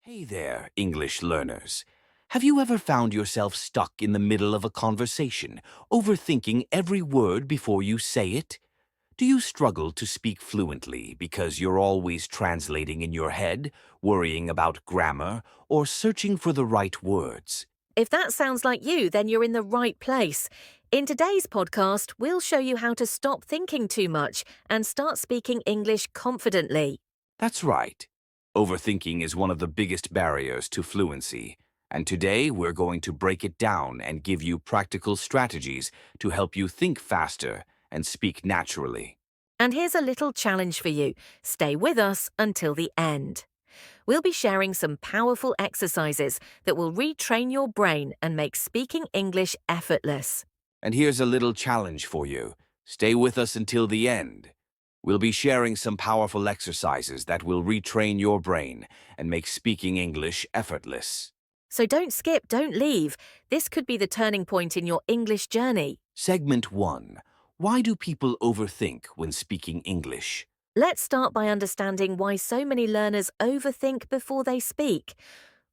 Hey there, English learners. Have you ever found yourself stuck in the middle of a conversation, overthinking every word before you say it? Do you struggle to speak fluently because you're always translating in your head, worrying about grammar, or searching for the right words? If that sounds like you, then you're in the right place. In today's podcast, we'll show you how to stop thinking too much and start speaking English confidently. That's right. Overthinking is one of the biggest barriers to fluency, and today we're going to break it down and give you practical strategies to help you think faster and speak naturally. And here's a little challenge for you. Stay with us until the end. We'll be sharing some powerful exercises that will retrain your brain and make speaking English effortless. And here's a little challenge for you. Stay with us until the end. We'll be sharing some powerful exercises that will retrain your brain and make speaking English effortless. So don't skip, don't leave. This could be the turning point in your English journey. Segment 1. Why do people overthink when speaking English? Let's start by understanding why so many learners overthink before they speak.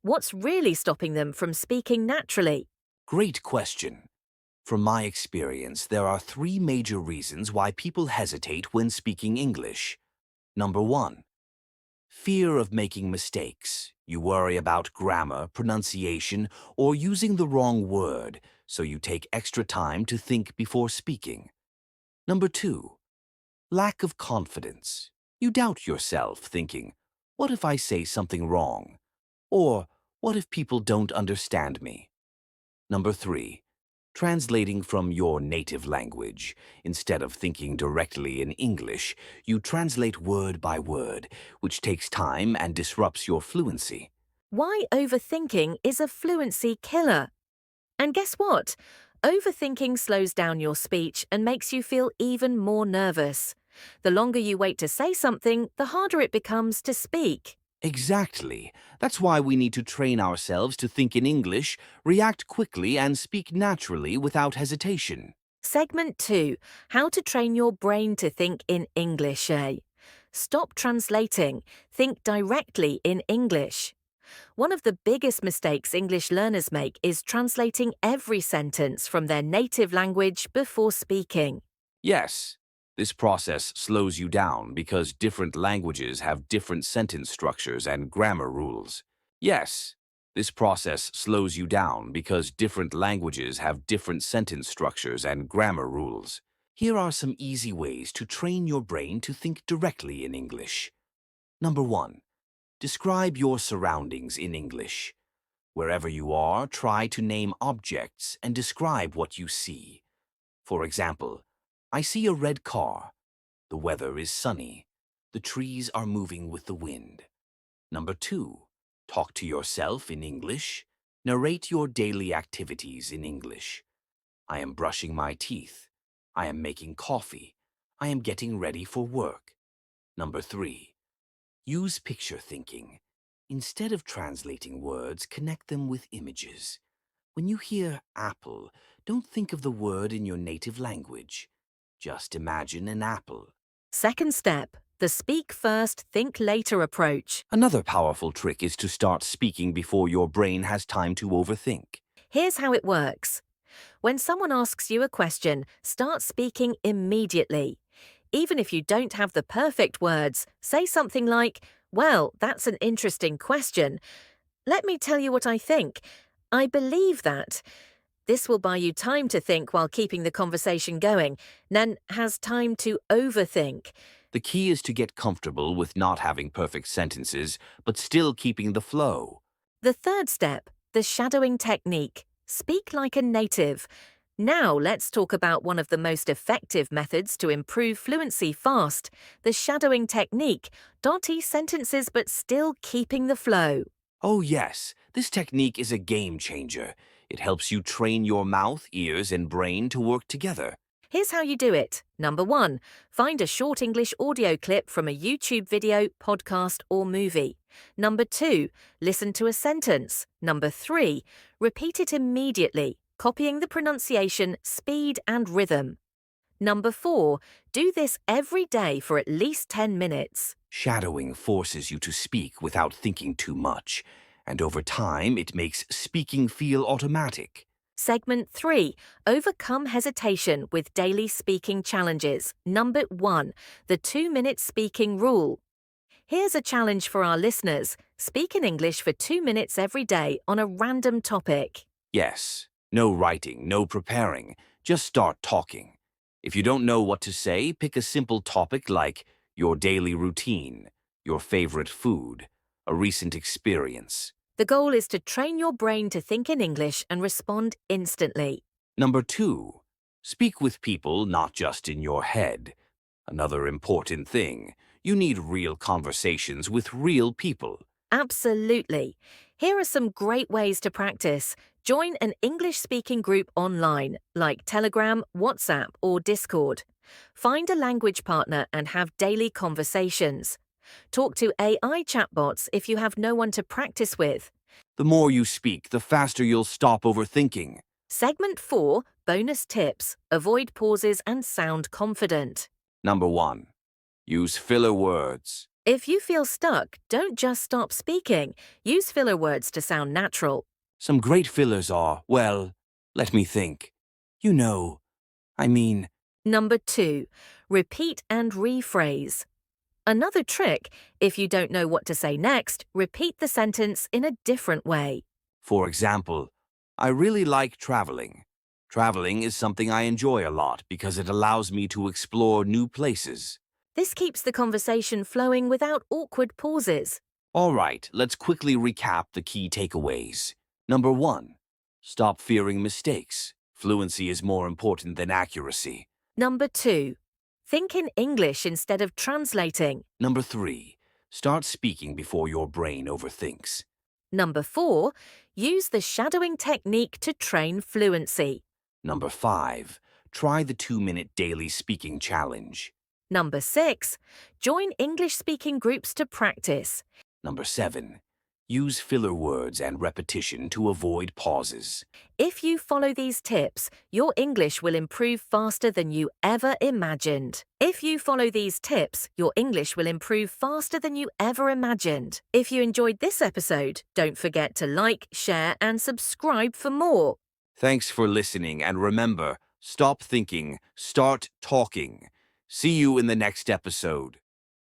What's really stopping them from speaking naturally? Great question. From my experience, there are three major reasons why people hesitate when speaking English. Number 1. Fear of making mistakes. You worry about grammar, pronunciation, or using the wrong word, so you take extra time to think before speaking. Number 2. Lack of confidence. You doubt yourself, thinking, what if I say something wrong? Or, what if people don't understand me? Number 3. Translating from your native language. Instead of thinking directly in English, you translate word by word, which takes time and disrupts your fluency. Why overthinking is a fluency killer. And guess what? Overthinking slows down your speech and makes you feel even more nervous. The longer you wait to say something, the harder it becomes to speak. Exactly. That's why we need to train ourselves to think in English, react quickly, and speak naturally without hesitation. Segment 2. How to train your brain to think in English, Stop translating. Think directly in English. One of the biggest mistakes English learners make is translating every sentence from their native language before speaking. Yes, this process slows you down because different languages have different sentence structures and grammar rules. Yes, this process slows you down because different languages have different sentence structures and grammar rules. Here are some easy ways to train your brain to think directly in English. Number 1. Describe your surroundings in English. Wherever you are, try to name objects and describe what you see. For example, I see a red car. The weather is sunny. The trees are moving with the wind. Number 2. Talk to yourself in English. Narrate your daily activities in English. I am brushing my teeth. I am making coffee. I am getting ready for work. Number 3. Use picture thinking. Instead of translating words, connect them with images. When you hear apple, don't think of the word in your native language. Just imagine an apple. Second step. The speak first, think later approach. Another powerful trick is to start speaking before your brain has time to overthink. Here's how it works. When someone asks you a question, start speaking immediately. Even if you don't have the perfect words, say something like, "Well, that's an interesting question. Let me tell you what I think. I believe that." This will buy you time to think while keeping the conversation going, then has time to overthink. The key is to get comfortable with not having perfect sentences, but still keeping the flow. The third step, the shadowing technique. Speak like a native. Now let's talk about one of the most effective methods to improve fluency fast, the shadowing technique. Dotty sentences but still keeping the flow. Oh yes, this technique is a game changer. It helps you train your mouth, ears, and brain to work together. Here's how you do it. Number 1, find a short English audio clip from a YouTube video, podcast, or movie. Number 2, listen to a sentence. Number 3, repeat it immediately, copying the pronunciation, speed, and rhythm. Number 4, do this every day for at least 10 minutes. Shadowing forces you to speak without thinking too much, and over time it makes speaking feel automatic. Segment 3, overcome hesitation with daily speaking challenges. Number 1, the 2-minute speaking rule. Here's a challenge for our listeners. Speak in English for 2 minutes every day on a random topic. Yes, no writing, no preparing, just start talking. If you don't know what to say, pick a simple topic like your daily routine, your favorite food, a recent experience. The goal is to train your brain to think in English and respond instantly. Number 2, speak with people, not just in your head. Another important thing, you need real conversations with real people. Absolutely. Here are some great ways to practice. Join an English-speaking group online, like Telegram, WhatsApp, or Discord. Find a language partner and have daily conversations. Talk to AI chatbots if you have no one to practice with. The more you speak, the faster you'll stop overthinking. Segment 4, bonus tips. Avoid pauses and sound confident. Number 1, use filler words. If you feel stuck, don't just stop speaking. Use filler words to sound natural. Some great fillers are, well, let me think. You know, I mean, Number 2, repeat and rephrase. Another trick, if you don't know what to say next, repeat the sentence in a different way. for example, I really like traveling. Traveling is something I enjoy a lot because it allows me to explore new places. This keeps the conversation flowing without awkward pauses. All right, let's quickly recap the key takeaways. Number 1, stop fearing mistakes. Fluency is more important than accuracy. Number 2, think in English instead of translating. Number 3, start speaking before your brain overthinks. Number 4, use the shadowing technique to train fluency. Number 5, try the 2-minute daily speaking challenge. Number 6, join English-speaking groups to practice. Number 7, use filler words and repetition to avoid pauses. If you follow these tips, your English will improve faster than you ever imagined. If you follow these tips, your English will improve faster than you ever imagined. If you enjoyed this episode, don't forget to like, share, and subscribe for more. Thanks for listening, and remember, stop thinking, start talking. See you in the next episode.